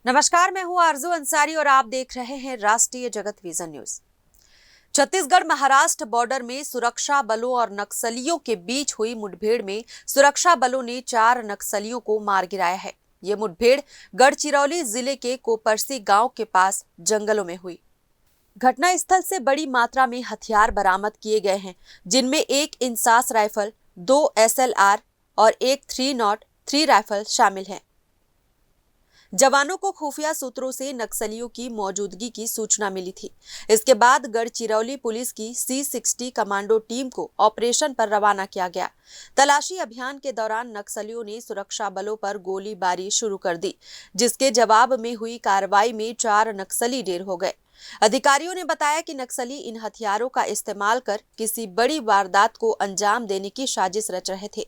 नमस्कार, मैं हूं आरजू अंसारी और आप देख रहे हैं राष्ट्रीय जगत vision news. Chhattisgarh Maharashtra border में सुरक्षा बलों और नक्सलियों के बीच हुई मुठभेड़ में सुरक्षा बलों ने 4 नक्सलियों को मार गिराया है। ये मुठभेड़ गढ़चिरौली जिले के कोपरसी गांव के पास जंगलों में हुई। घटनास्थल से बड़ी मात्रा में हथियार बरामद किए गए हैं, जिनमें एक इंसास राइफल, 2 SLR और एक 303 राइफल शामिल हैं। जवानों को खुफिया सूत्रों से नक्सलियों की मौजूदगी की सूचना मिली थी। इसके बाद गढ़चिरौली पुलिस की C60 कमांडो टीम को ऑपरेशन पर रवाना किया गया। तलाशी अभियान के दौरान नक्सलियों ने सुरक्षा बलों पर गोलीबारी शुरू कर दी, जिसके जवाब में हुई कार्रवाई में 4 नक्सली ढेर हो गए। अधिकारियों ने बताया कि नक्सली इन हथियारों का इस्तेमाल कर किसी बड़ी वारदात को अंजाम देने की साजिश रच रहे थे।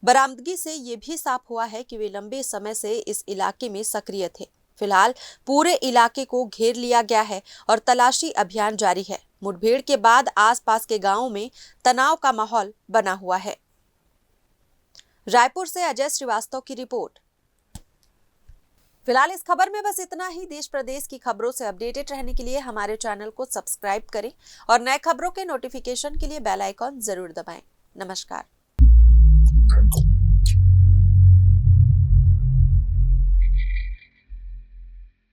बरामदगी से ये भी साफ हुआ है कि वे लंबे समय से इस इलाके में सक्रिय थे। फिलहाल पूरे इलाके को घेर लिया गया है और तलाशी अभियान जारी है। मुठभेड़ के बाद आसपास के गांवों में तनाव का माहौल बना हुआ है। रायपुर से अजय श्रीवास्तव की रिपोर्ट। फिलहाल इस खबर में बस इतना ही। देश प्रदेश की खबरों से अपडेटेड रहने के लिए हमारे चैनल को सब्सक्राइब करें और नए खबरों के नोटिफिकेशन के लिए बेल आइकॉन जरूर दबाएं। नमस्कार।